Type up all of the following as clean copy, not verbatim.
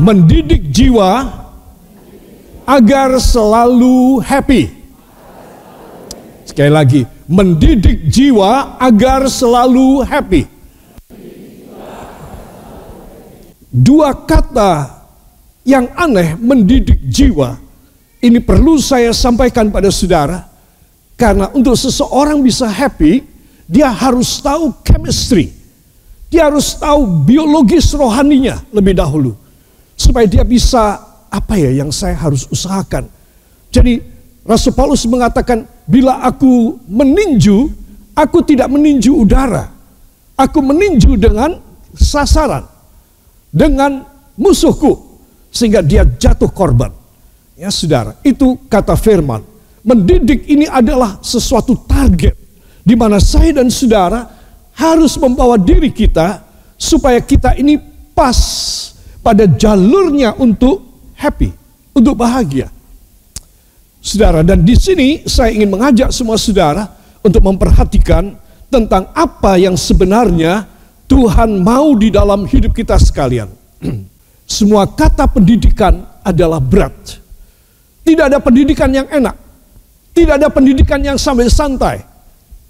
mendidik jiwa agar selalu happy. Sekali lagi, mendidik jiwa agar selalu happy. Dua kata yang aneh, mendidik jiwa, ini perlu saya sampaikan pada saudara, karena untuk seseorang bisa happy, dia harus tahu chemistry, dia harus tahu biologis rohaninya lebih dahulu, supaya dia bisa, apa ya yang saya harus usahakan. Jadi Rasul Paulus mengatakan, bila aku meninju, aku tidak meninju udara, aku meninju dengan sasaran, dengan musuhku, sehingga dia jatuh korban. Ya saudara, itu kata firman. Mendidik ini adalah sesuatu target, di mana saya dan saudara harus membawa diri kita, supaya kita ini pas pada jalurnya untuk happy, untuk bahagia. Saudara, dan di sini saya ingin mengajak semua saudara untuk memperhatikan tentang apa yang sebenarnya Tuhan mau di dalam hidup kita sekalian. Semua kata pendidikan adalah berat. Tidak ada pendidikan yang enak. Tidak ada pendidikan yang sampai santai.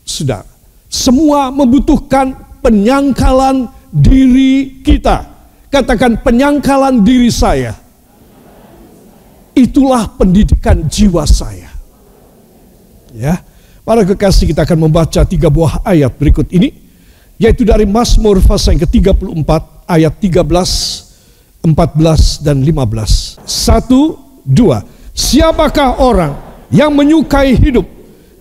Saudara, semua membutuhkan penyangkalan diri kita. Katakan, penyangkalan diri saya. Itulah pendidikan jiwa saya. Ya, para kekasih, kita akan membaca 3 buah ayat berikut ini, yaitu dari Mazmur pasal yang ke-34 ayat 13, 14 dan 15. 1, 2. Siapakah orang yang menyukai hidup,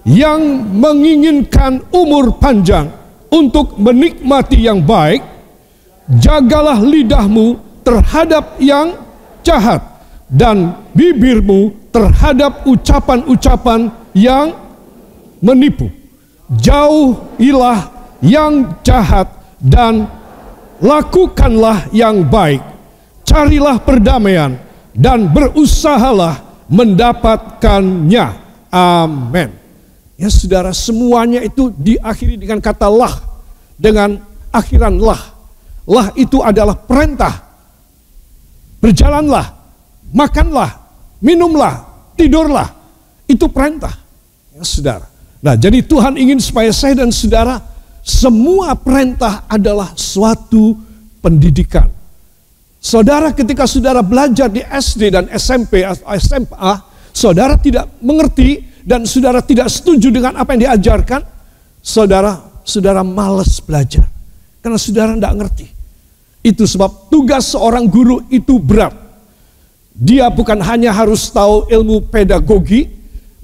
yang menginginkan umur panjang untuk menikmati yang baik? Jagalah lidahmu terhadap yang jahat dan bibirmu terhadap ucapan-ucapan yang menipu. Jauhilah yang jahat dan lakukanlah yang baik. Carilah perdamaian dan berusahalah mendapatkannya. Amin. Ya saudara, semuanya itu diakhiri dengan kata lah, dengan akhiran lah. Lah itu adalah perintah. Berjalanlah, makanlah, minumlah, tidurlah. Itu perintah. Ya saudara. Nah, jadi Tuhan ingin supaya saya dan saudara, semua perintah adalah suatu pendidikan. Saudara, ketika saudara belajar di SD dan SMP atau SMA, saudara tidak mengerti dan saudara tidak setuju dengan apa yang diajarkan, saudara malas belajar. Karena saudara tidak ngerti. Itu sebab tugas seorang guru itu berat. Dia bukan hanya harus tahu ilmu pedagogi,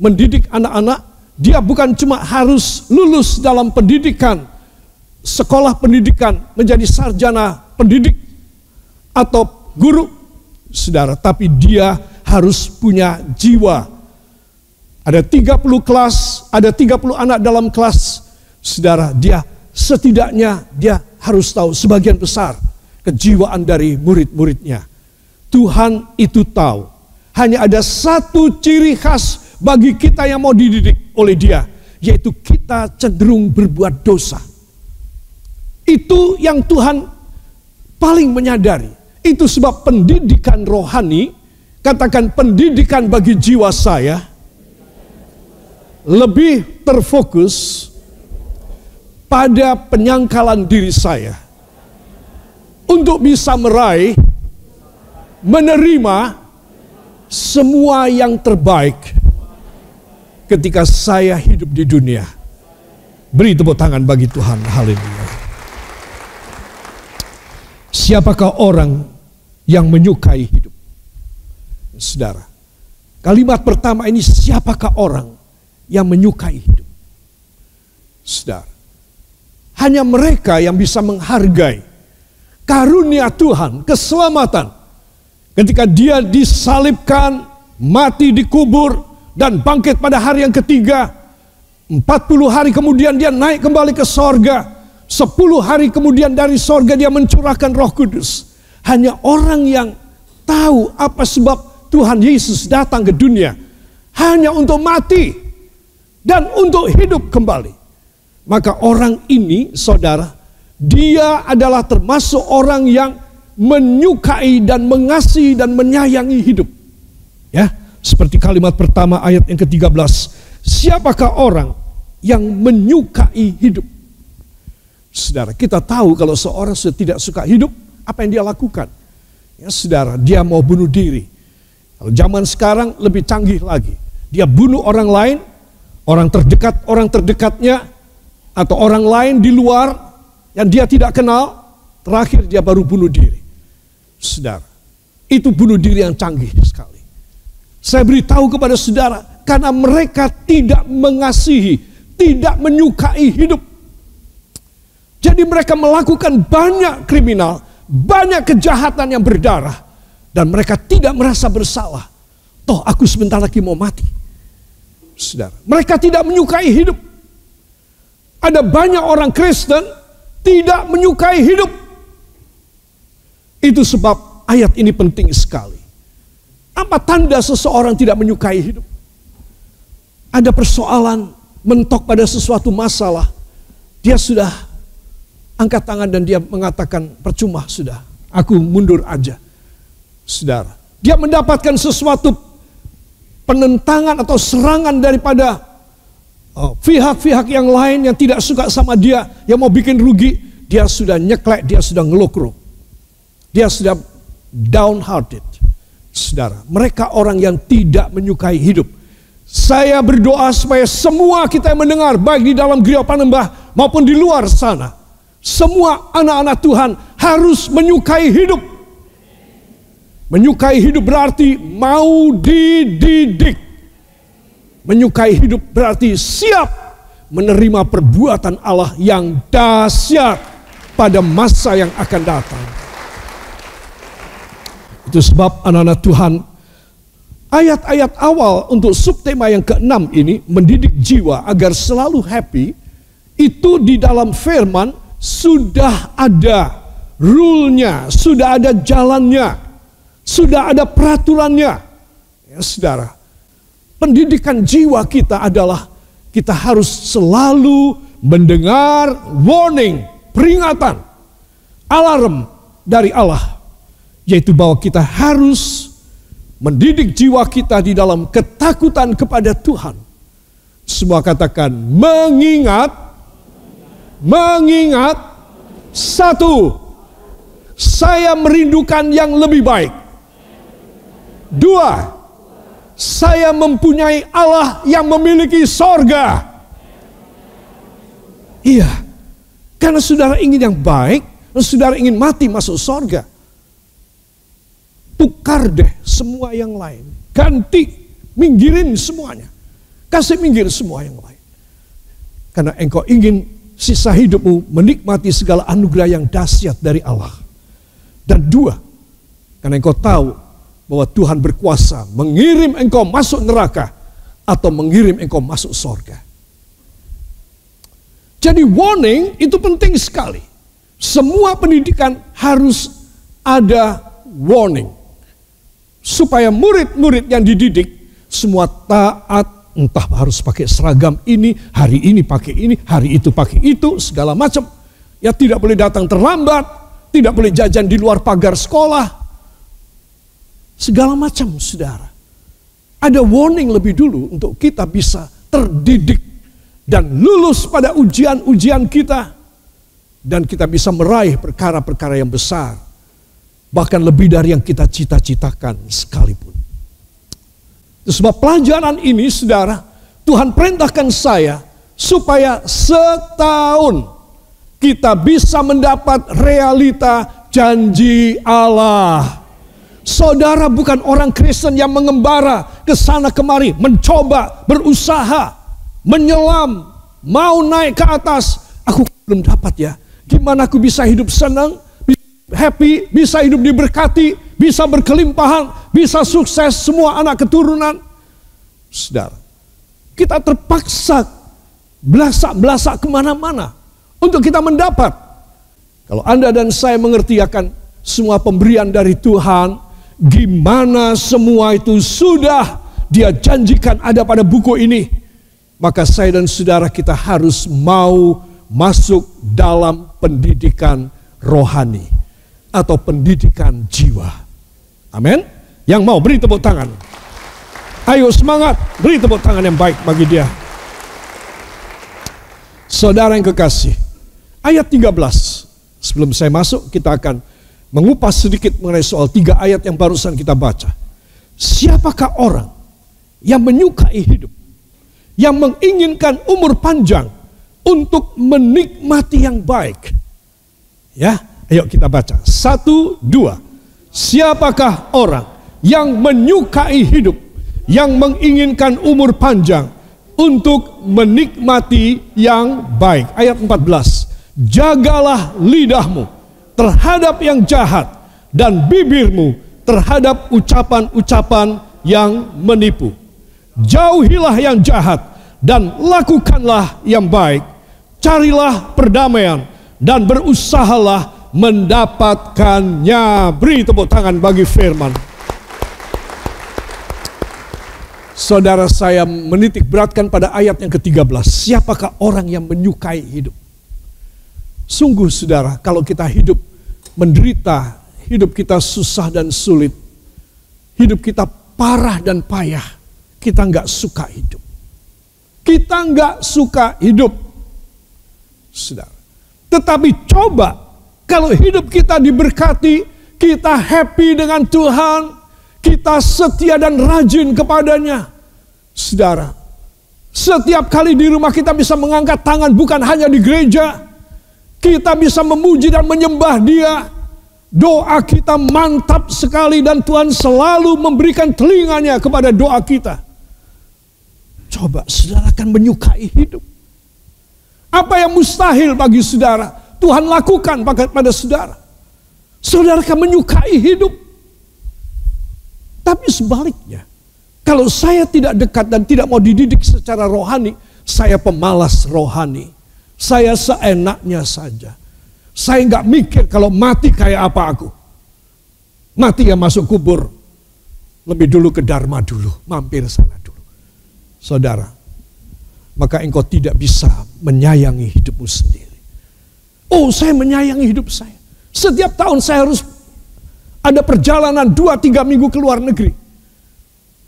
mendidik anak-anak. Dia bukan cuma harus lulus dalam pendidikan, sekolah pendidikan, menjadi sarjana pendidik atau guru, saudara. Tapi dia harus punya jiwa. Ada 30 kelas, ada 30 anak dalam kelas, saudara. Dia setidaknya dia harus tahu sebagian besar kejiwaan dari murid-muridnya. Tuhan itu tahu. Hanya ada satu ciri khas bagi kita yang mau dididik oleh Dia, yaitu kita cenderung berbuat dosa. Itu yang Tuhan paling menyadari. Itu sebab pendidikan rohani, katakan pendidikan bagi jiwa saya, lebih terfokus pada penyangkalan diri saya untuk bisa meraih, menerima semua yang terbaik ketika saya hidup di dunia. Beri tepuk tangan bagi Tuhan. Haleluya. Siapakah orang yang menyukai hidup? Saudara, kalimat pertama ini, siapakah orang yang menyukai hidup? Saudara, hanya mereka yang bisa menghargai karunia Tuhan, keselamatan. Ketika Dia disalibkan, mati, dikubur, dan bangkit pada hari yang ketiga. 40 hari kemudian Dia naik kembali ke sorga. 10 hari kemudian dari sorga Dia mencurahkan Roh Kudus. Hanya orang yang tahu apa sebab Tuhan Yesus datang ke dunia. Hanya untuk mati dan untuk hidup kembali. Maka orang ini, saudara, dia adalah termasuk orang yang menyukai dan mengasihi dan menyayangi hidup. Ya, seperti kalimat pertama ayat yang ke-13. Siapakah orang yang menyukai hidup? Saudara, kita tahu kalau seorang sudah tidak suka hidup, apa yang dia lakukan? Ya, saudara, dia mau bunuh diri. Kalau zaman sekarang lebih canggih lagi. Dia bunuh orang lain, orang terdekat, orang terdekatnya, atau orang lain di luar yang dia tidak kenal. Terakhir dia baru bunuh diri. Saudara, itu bunuh diri yang canggih sekali. Saya beritahu kepada saudara, karena mereka tidak mengasihi, tidak menyukai hidup. Jadi mereka melakukan banyak kriminal, banyak kejahatan yang berdarah. Dan mereka tidak merasa bersalah. Toh aku sebentar lagi mau mati. Saudara, mereka tidak menyukai hidup. Ada banyak orang Kristen tidak menyukai hidup. Itu sebab ayat ini penting sekali. Apa tanda seseorang tidak menyukai hidup? Ada persoalan, mentok pada sesuatu masalah. Dia sudah angkat tangan dan dia mengatakan, percuma sudah, aku mundur aja. Saudara, dia mendapatkan sesuatu penentangan atau serangan daripada pihak-pihak yang lain yang tidak suka sama dia, yang mau bikin rugi. Dia sudah nyeklek, dia sudah ngelokro. Dia sudah downhearted. Saudara, mereka orang yang tidak menyukai hidup. Saya berdoa supaya semua kita yang mendengar, baik di dalam Gereja Panembah maupun di luar sana, semua anak-anak Tuhan harus menyukai hidup. Menyukai hidup berarti mau dididik. Menyukai hidup berarti siap menerima perbuatan Allah yang dahsyat pada masa yang akan datang. Itu sebab anak-anak Tuhan, ayat-ayat awal untuk subtema yang ke-6 ini, mendidik jiwa agar selalu happy, itu di dalam firman sudah ada rule-nya, sudah ada jalannya. Sudah ada peraturannya. Ya saudara, pendidikan jiwa kita adalah kita harus selalu mendengar warning, peringatan, alarm dari Allah. Yaitu bahwa kita harus mendidik jiwa kita di dalam ketakutan kepada Tuhan. Semua katakan, mengingat, satu, saya merindukan yang lebih baik. Dua, saya mempunyai Allah yang memiliki sorga. Iya, karena saudara ingin yang baik, dan saudara ingin mati masuk sorga. Tukar deh semua yang lain. Ganti, minggirin semuanya. Kasih minggir semua yang lain. Karena engkau ingin sisa hidupmu menikmati segala anugerah yang dahsyat dari Allah. Dan dua, karena engkau tahu bahwa Tuhan berkuasa mengirim engkau masuk neraka atau mengirim engkau masuk sorga. Jadi warning itu penting sekali. Semua pendidikan harus ada warning. Supaya murid-murid yang dididik semua taat, entah harus pakai seragam ini, hari ini pakai ini, hari itu pakai itu, segala macam. Ya tidak boleh datang terlambat, tidak boleh jajan di luar pagar sekolah. Segala macam, saudara. Ada warning lebih dulu untuk kita bisa terdidik dan lulus pada ujian-ujian kita. Dan kita bisa meraih perkara-perkara yang besar. Bahkan lebih dari yang kita cita-citakan sekalipun. Sebab pelajaran ini, saudara, Tuhan perintahkan saya supaya setahun kita bisa mendapat realita janji Allah. Saudara bukan orang Kristen yang mengembara ke sana kemari, mencoba, berusaha, menyelam, mau naik ke atas. Aku belum dapat ya. Gimana aku bisa hidup senang, happy, bisa hidup diberkati, bisa berkelimpahan, bisa sukses semua anak keturunan. Saudara, kita terpaksa belasak-belasak kemana-mana untuk kita mendapat. Kalau Anda dan saya mengerti akan semua pemberian dari Tuhan, gimana semua itu sudah Dia janjikan ada pada buku ini, maka saya dan saudara kita harus mau masuk dalam pendidikan rohani. atau pendidikan jiwa. Amin. Yang mau beri tepuk tangan. Ayo semangat, beri tepuk tangan yang baik bagi dia. Saudara yang kekasih, ayat 13. Sebelum saya masuk, kita akan mengupas sedikit mengenai soal 3 ayat yang barusan kita baca. Siapakah orang yang menyukai hidup, yang menginginkan umur panjang untuk menikmati yang baik? Ya, ayo kita baca. 1, 2. Siapakah orang yang menyukai hidup, yang menginginkan umur panjang untuk menikmati yang baik? Ayat 14. Jagalah lidahmu terhadap yang jahat dan bibirmu terhadap ucapan-ucapan yang menipu. Jauhilah yang jahat dan lakukanlah yang baik. Carilah perdamaian dan berusahalah mendapatkannya. Beri tepuk tangan bagi firman. Saudara, saya menitik beratkan pada ayat yang ke-13. Siapakah orang yang menyukai hidup? Sungguh saudara, kalau kita hidup menderita, hidup kita susah dan sulit, hidup kita parah dan payah, kita nggak suka hidup. Kita nggak suka hidup, saudara. Tetapi coba kalau hidup kita diberkati, kita happy dengan Tuhan, kita setia dan rajin kepadanya, saudara. Setiap kali di rumah kita bisa mengangkat tangan, bukan hanya di gereja. Kita bisa memuji dan menyembah Dia. Doa kita mantap sekali dan Tuhan selalu memberikan telinganya kepada doa kita. Coba saudara akan menyukai hidup. Apa yang mustahil bagi saudara, Tuhan lakukan pada saudara. Saudara akan menyukai hidup. Tapi sebaliknya, kalau saya tidak dekat dan tidak mau dididik secara rohani, saya pemalas rohani. Saya seenaknya saja. Saya nggak mikir kalau mati kayak apa aku. Mati ya masuk kubur. Lebih dulu ke Dharma dulu, mampir sana dulu. Saudara, maka engkau tidak bisa menyayangi hidupmu sendiri. Oh, saya menyayangi hidup saya. Setiap tahun saya harus ada perjalanan 2-3 minggu ke luar negeri.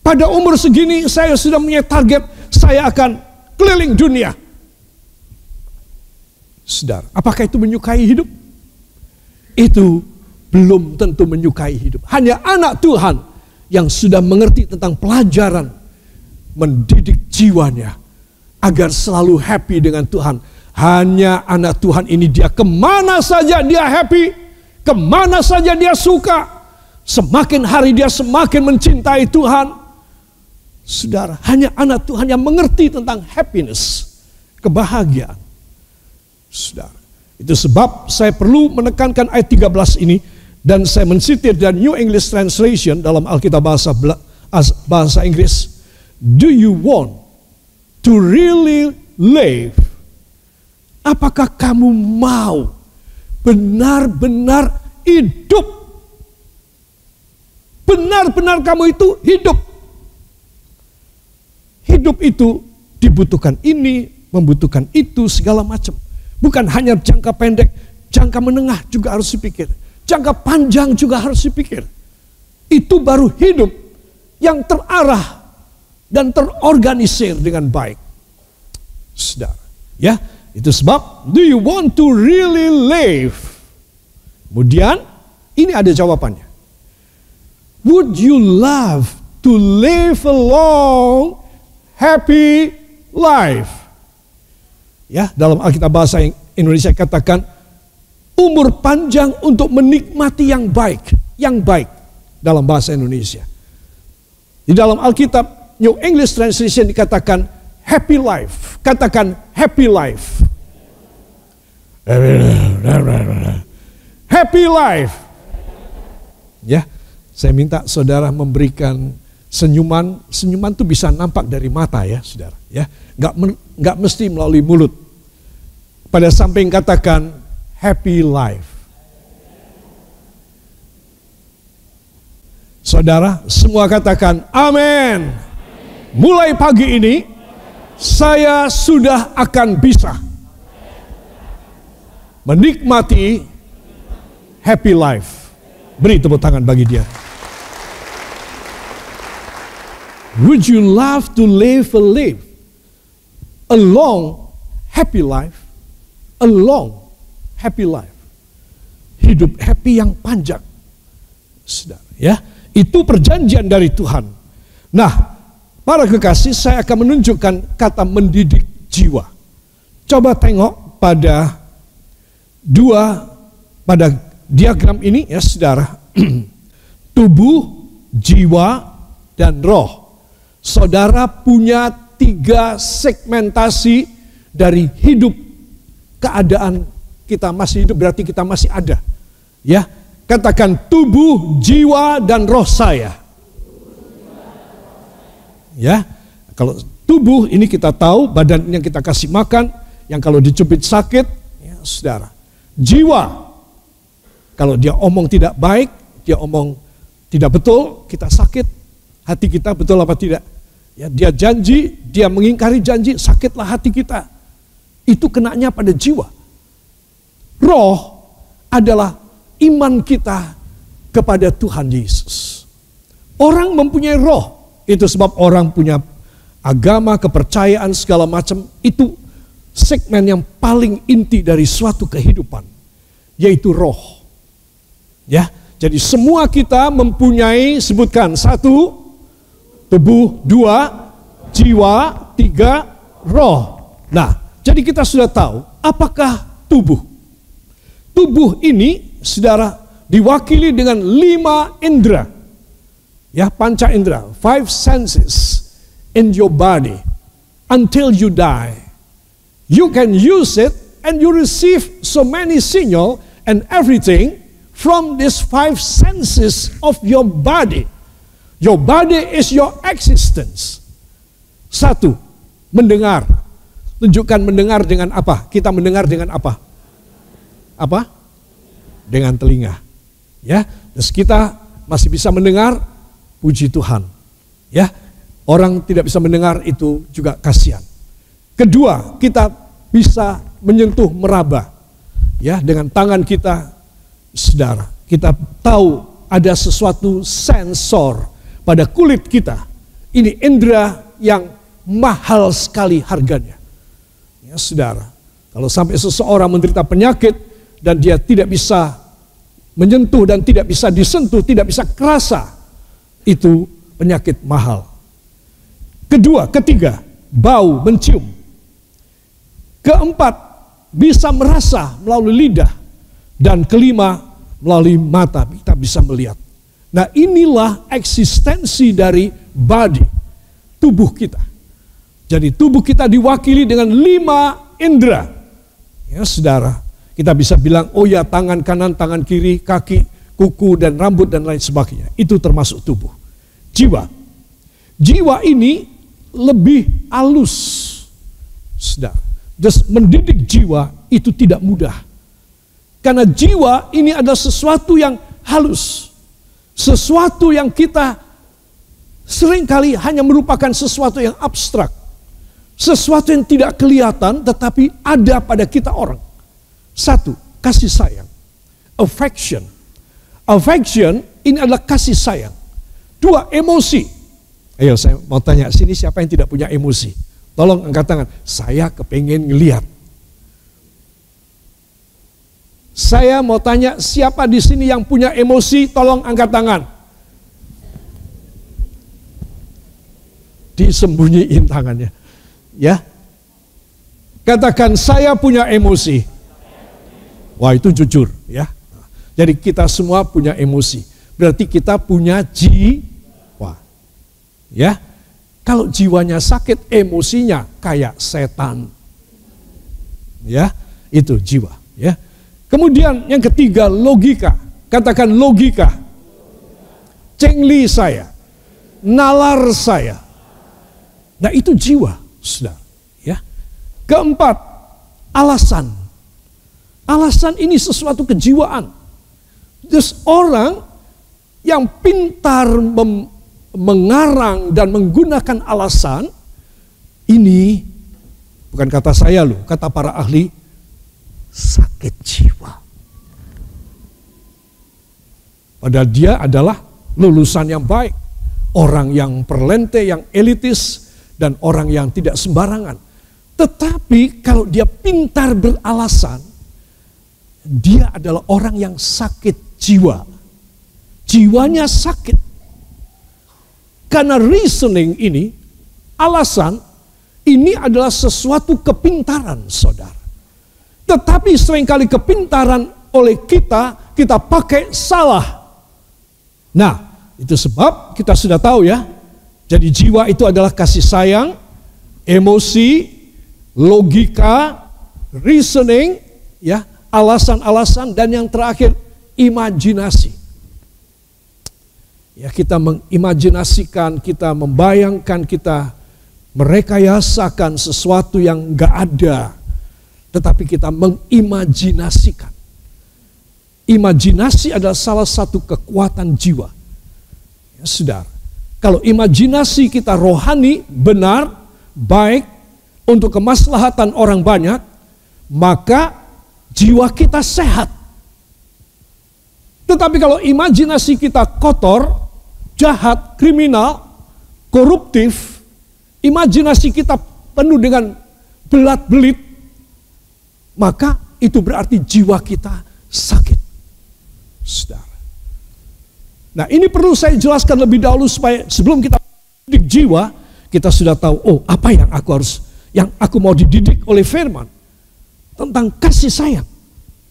Pada umur segini saya sudah punya target, saya akan keliling dunia. Saudara, apakah itu menyukai hidup? Itu belum tentu menyukai hidup. Hanya anak Tuhan yang sudah mengerti tentang pelajaran mendidik jiwanya agar selalu happy dengan Tuhan. Hanya anak Tuhan ini dia kemana saja dia happy, kemana saja dia suka. Semakin hari dia semakin mencintai Tuhan. Saudara, hanya anak Tuhan yang mengerti tentang happiness, kebahagiaan. Saudara, itu sebab saya perlu menekankan ayat 13 ini, dan saya mensitir dari New English Translation dalam Alkitab bahasa Inggris. Do you want to really live? Apakah kamu mau benar-benar hidup? Benar-benar kamu itu hidup. Hidup itu dibutuhkan ini, membutuhkan itu, segala macam. Bukan hanya jangka pendek, jangka menengah juga harus dipikir. Jangka panjang juga harus dipikir. Itu baru hidup yang terarah dan terorganisir dengan baik. Saudara, ya, itu sebab do you want to really live? Kemudian ini ada jawabannya. Would you love to live a long, happy life? Ya, dalam Alkitab bahasa Indonesia katakan umur panjang untuk menikmati yang baik dalam bahasa Indonesia. Di dalam Alkitab New English Translation dikatakan happy life. Katakan happy life. Happy life. Ya, saya minta saudara memberikan senyuman. Senyuman itu bisa nampak dari mata ya, saudara. Ya, nggak mesti melalui mulut. Pada samping katakan happy life. Saudara, semua katakan amin. Mulai pagi ini saya sudah akan bisa menikmati happy life. Beri tepuk tangan bagi dia. Would you love to live a long, happy life? A long, happy life. Hidup happy yang panjang. Saudara, ya, itu perjanjian dari Tuhan. Nah, para kekasih, saya akan menunjukkan kata mendidik jiwa. Coba tengok pada diagram ini ya saudara. Tubuh, jiwa, dan roh. Saudara punya 3 segmentasi dari hidup. Keadaan kita masih hidup berarti kita masih ada. Ya, katakan tubuh, jiwa, dan roh saya. Ya, kalau tubuh ini kita tahu badan yang kita kasih makan, yang kalau dicubit sakit, ya saudara. Jiwa, kalau dia omong tidak baik, dia omong tidak betul, kita sakit. Hati kita betul apa tidak? Ya, dia janji, dia mengingkari janji, sakitlah hati kita. Itu kenanya pada jiwa. Roh adalah iman kita kepada Tuhan Yesus. Orang mempunyai roh. Itu sebab orang punya agama, kepercayaan, segala macam. Itu segmen yang paling inti dari suatu kehidupan. Yaitu roh. Ya, jadi semua kita mempunyai, sebutkan, 1, tubuh, 2, jiwa, 3, roh. Nah, jadi kita sudah tahu apakah tubuh. Tubuh ini, saudara, diwakili dengan 5 indera. Ya, panca indera, 5 senses in your body until you die. You can use it and you receive so many signal and everything from these 5 senses of your body. Your body is your existence. 1, mendengar. Tunjukkan mendengar dengan apa? Kita mendengar dengan apa? Apa? Dengan telinga. Ya, terus kita masih bisa mendengar, puji Tuhan. Ya, orang tidak bisa mendengar itu juga kasihan. Kedua, kita bisa menyentuh, meraba. Ya, dengan tangan kita, saudara. Kita tahu ada sesuatu sensor pada kulit kita. Ini indera yang mahal sekali harganya. Ya, saudara. Kalau sampai seseorang menderita penyakit dan dia tidak bisa menyentuh dan tidak bisa disentuh, tidak bisa kerasa, itu penyakit mahal. Ketiga, bau, mencium. Keempat, bisa merasa melalui lidah. Dan kelima, melalui mata kita bisa melihat. Nah, inilah eksistensi dari body, tubuh kita. Jadi tubuh kita diwakili dengan 5 indera. Ya, saudara, kita bisa bilang, oh ya, tangan kanan, tangan kiri, kaki, kuku, dan rambut, dan lain sebagainya. Itu termasuk tubuh. Jiwa. Jiwa ini lebih halus. Saudara, just mendidik jiwa itu tidak mudah. Karena jiwa ini adalah sesuatu yang halus. Sesuatu yang kita seringkali hanya merupakan sesuatu yang abstrak. Sesuatu yang tidak kelihatan tetapi ada pada kita orang. 1, kasih sayang. Affection. Affection ini adalah kasih sayang. 2, emosi. Ayo saya mau tanya, sini siapa yang tidak punya emosi? Tolong angkat tangan. Saya kepengen ngelihat. Saya mau tanya, siapa di sini yang punya emosi? Tolong angkat tangan. Disembunyiin tangannya. Ya. Katakan, saya punya emosi. Wah, itu jujur, ya. Jadi kita semua punya emosi. Berarti kita punya jiwa. Ya. Kalau jiwanya sakit, emosinya kayak setan. Ya, itu jiwa, ya. Kemudian yang ketiga, logika. Katakan logika. Cengli saya. Nalar saya. Nah, itu jiwa, saudara. Ya. Keempat, alasan. Alasan ini sesuatu kejiwaan. Terus orang yang pintar mengarang dan menggunakan alasan, ini bukan kata saya loh, kata para ahli, sakit jiwa. Padahal dia adalah lulusan yang baik, orang yang perlente, yang elitis, dan orang yang tidak sembarangan. Tetapi kalau dia pintar beralasan, dia adalah orang yang sakit jiwa. Jiwanya sakit. Karena reasoning ini, alasan, ini adalah sesuatu kepintaran, saudara. Tetapi seringkali kepintaran oleh kita pakai salah. Nah, itu sebab kita sudah tahu ya. Jadi jiwa itu adalah kasih sayang, emosi, logika, reasoning, ya, alasan-alasan, dan yang terakhir imajinasi. Ya, kita mengimajinasikan, kita membayangkan, kita merekayasakan sesuatu yang enggak ada. Tetapi kita mengimajinasikan. Imajinasi adalah salah satu kekuatan jiwa. Ya, saudara, kalau imajinasi kita rohani, benar, baik, untuk kemaslahatan orang banyak, maka jiwa kita sehat. Tetapi kalau imajinasi kita kotor, jahat, kriminal, koruptif, imajinasi kita penuh dengan belat-belit, maka itu berarti jiwa kita sakit. Saudara. Nah, ini perlu saya jelaskan lebih dahulu supaya sebelum kita didik jiwa, kita sudah tahu, oh, apa yang aku mau dididik oleh firman. Tentang kasih sayang,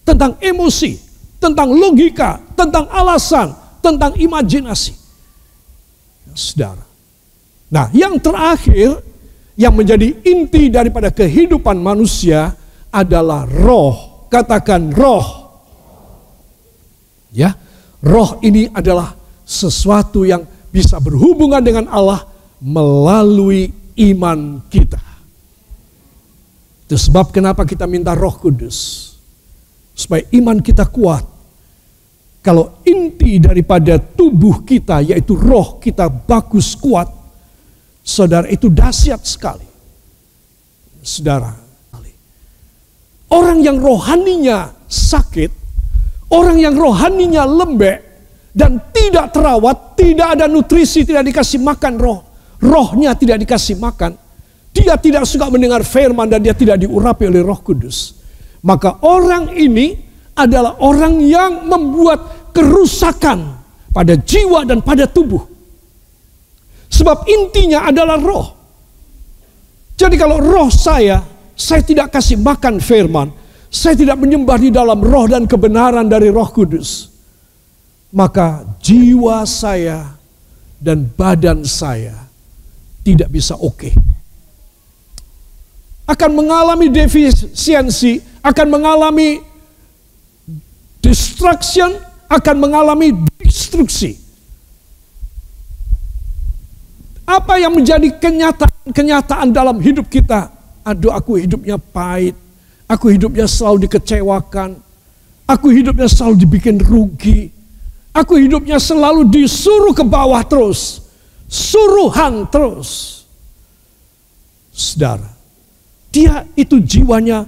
tentang emosi, tentang logika, tentang alasan, tentang imajinasi. Saudara. Nah, yang terakhir yang menjadi inti daripada kehidupan manusia adalah roh. Katakan roh. Ya, roh ini adalah sesuatu yang bisa berhubungan dengan Allah melalui iman kita. Itu sebab kenapa kita minta Roh Kudus. Supaya iman kita kuat. Kalau inti daripada tubuh kita, yaitu roh kita bagus, kuat, saudara, itu dahsyat sekali. Saudara, orang yang rohaninya sakit, orang yang rohaninya lembek dan tidak terawat, tidak ada nutrisi, tidak dikasih makan rohnya tidak dikasih makan, dia tidak suka mendengar firman dan dia tidak diurapi oleh Roh Kudus. Maka orang ini adalah orang yang membuat kerusakan pada jiwa dan pada tubuh. Sebab intinya adalah roh. Jadi kalau roh saya tidak kasih makan firman, saya tidak menyembah di dalam roh dan kebenaran dari Roh Kudus, maka jiwa saya dan badan saya tidak bisa oke. Akan mengalami defisiensi, akan mengalami destruction, akan mengalami destruksi. Apa yang menjadi kenyataan dalam hidup kita? Aduh, aku hidupnya pahit. Aku hidupnya selalu dikecewakan. Aku hidupnya selalu dibikin rugi. Aku hidupnya selalu disuruh ke bawah terus. Suruhan terus. Saudara, dia itu jiwanya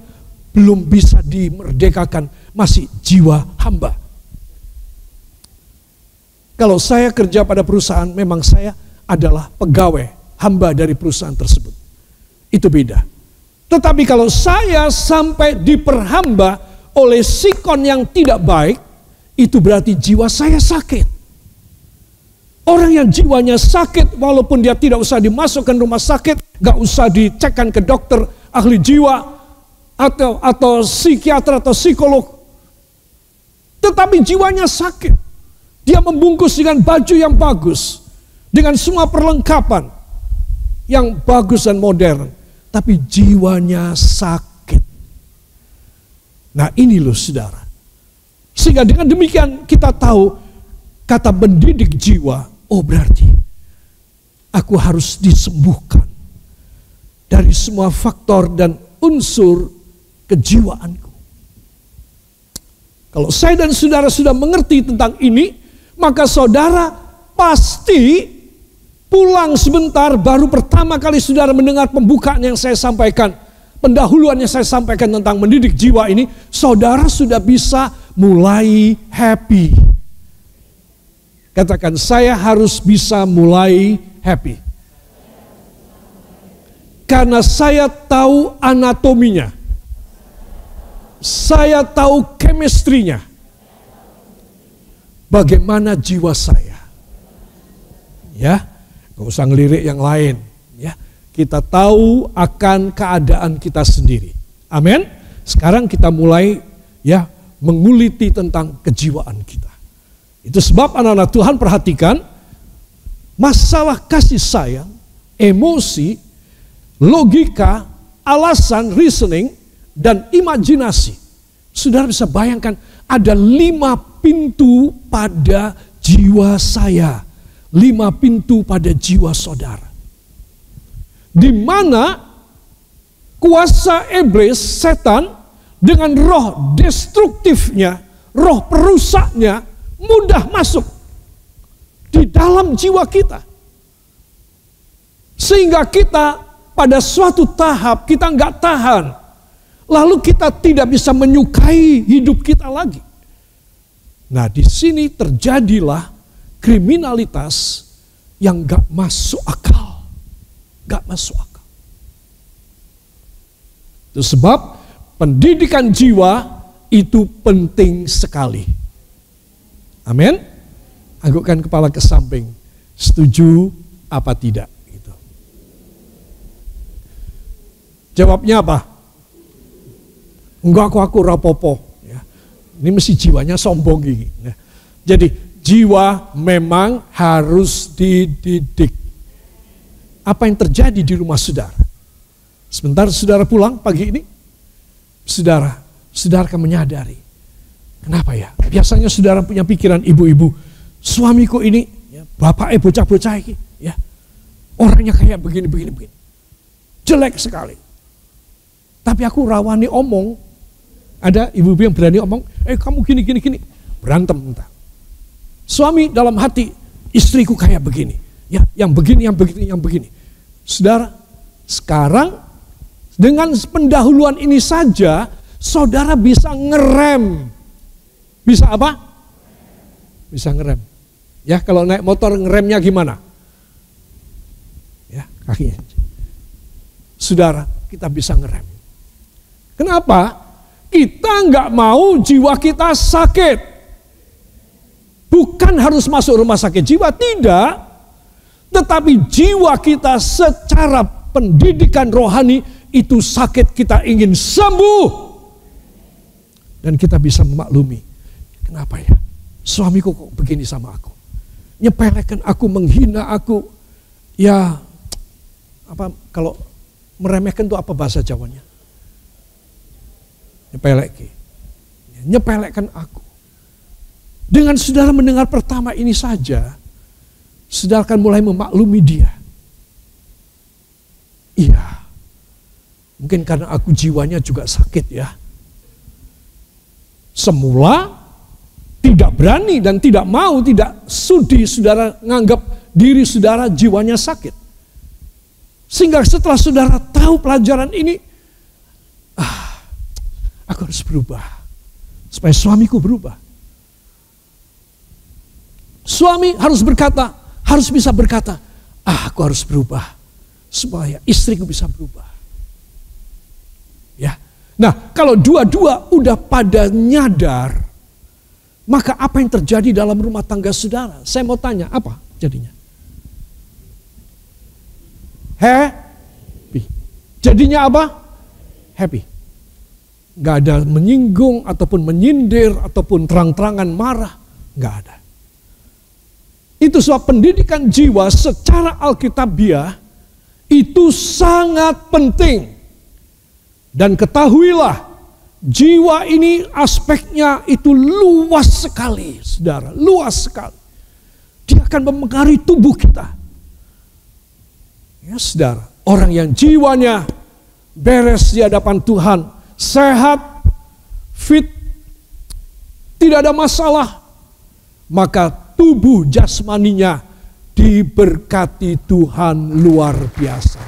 belum bisa dimerdekakan. Masih jiwa hamba. Kalau saya kerja pada perusahaan, memang saya adalah pegawai, hamba dari perusahaan tersebut. Itu beda. Tetapi kalau saya sampai diperhamba oleh sikon yang tidak baik, itu berarti jiwa saya sakit. Orang yang jiwanya sakit, walaupun dia tidak usah dimasukkan rumah sakit, gak usah dicekkan ke dokter ahli jiwa, atau psikiater atau psikolog, tetapi jiwanya sakit. Dia membungkus dengan baju yang bagus, dengan semua perlengkapan yang bagus dan modern, tapi jiwanya sakit. Nah, ini loh saudara. Sehingga dengan demikian kita tahu kata mendidik jiwa, oh berarti aku harus disembuhkan dari semua faktor dan unsur kejiwaanku. Kalau saya dan saudara sudah mengerti tentang ini, maka saudara pasti pulang sebentar, baru pertama kali saudara mendengar pembukaan yang saya sampaikan, pendahuluan yang saya sampaikan tentang mendidik jiwa ini, saudara sudah bisa mulai happy. Katakan, saya harus bisa mulai happy. Karena saya tahu anatominya. Saya tahu chemistry-nya. Bagaimana jiwa saya. Ya, gak usah ngelirik yang lain. Ya, kita tahu akan keadaan kita sendiri. Amin. Sekarang kita mulai ya menguliti tentang kejiwaan kita. Itu sebab anak-anak Tuhan perhatikan, masalah kasih sayang, emosi, logika, alasan, reasoning, dan imajinasi. Saudara bisa bayangkan ada 5 pintu pada jiwa saya. 5 pintu pada jiwa saudara. Di mana kuasa iblis, setan, dengan roh destruktifnya, roh perusaknya, mudah masuk di dalam jiwa kita. Sehingga kita pada suatu tahap kita nggak tahan. Lalu kita tidak bisa menyukai hidup kita lagi. Nah, di sini terjadilah kriminalitas yang nggak masuk akal. Nggak masuk akal. Itu sebab pendidikan jiwa itu penting sekali. Amin. Anggukkan kepala ke samping. Setuju apa tidak? Gitu. Jawabnya apa? Enggak, aku rapopo. Ya. Ini mesti jiwanya sombong gini. Nah, jadi jiwa memang harus dididik. Apa yang terjadi di rumah saudara? Sebentar saudara pulang pagi ini, saudara akan menyadari. Kenapa ya? Biasanya saudara punya pikiran ibu-ibu, suamiku ini, ya, bapaknya bocah-bocah ini, ya, orangnya kayak begini. Jelek sekali. Tapi aku rawani omong. Ada ibu-ibu yang berani omong, kamu gini. Berantem entah. Suami dalam hati, istriku kayak begini. Ya, yang begini. Saudara, sekarang dengan pendahuluan ini saja, saudara bisa ngerem. Bisa apa? Bisa ngerem. Ya, kalau naik motor ngeremnya gimana? Ya, kakinya. Saudara, kita bisa ngerem. Kenapa? Kita nggak mau jiwa kita sakit. Bukan harus masuk rumah sakit jiwa, tidak. Tetapi jiwa kita secara pendidikan rohani itu sakit, kita ingin sembuh. Dan kita bisa memaklumi. Kenapa ya? Suamiku kok begini sama aku. Nyepelekan aku, menghina aku. Ya, apa kalau meremehkan itu apa bahasa Jawanya? Nyepelekkan aku. Dengan saudara mendengar pertama ini saja, saudara akan mulai memaklumi dia. Iya, mungkin karena aku jiwanya juga sakit ya. Semula tidak berani dan tidak mau, tidak sudi saudara nganggap diri saudara jiwanya sakit. Sehingga setelah saudara tahu pelajaran ini, aku harus berubah. Supaya suamiku berubah. Suami harus bisa berkata, aku harus berubah. Supaya istriku bisa berubah. Ya. Nah, kalau dua-dua udah pada nyadar, maka apa yang terjadi dalam rumah tangga saudara? Saya mau tanya, apa jadinya? Happy. Jadinya apa? Happy. Gak ada menyinggung ataupun menyindir ataupun terang-terangan marah. Gak ada. Itu sebab pendidikan jiwa secara alkitabiah itu sangat penting. Dan ketahuilah, jiwa ini aspeknya itu luas sekali, saudara. Luas sekali. Dia akan mempengaruhi tubuh kita. Ya, saudara. Orang yang jiwanya beres di hadapan Tuhan, sehat, fit, tidak ada masalah, maka tubuh jasmaninya diberkati Tuhan luar biasa.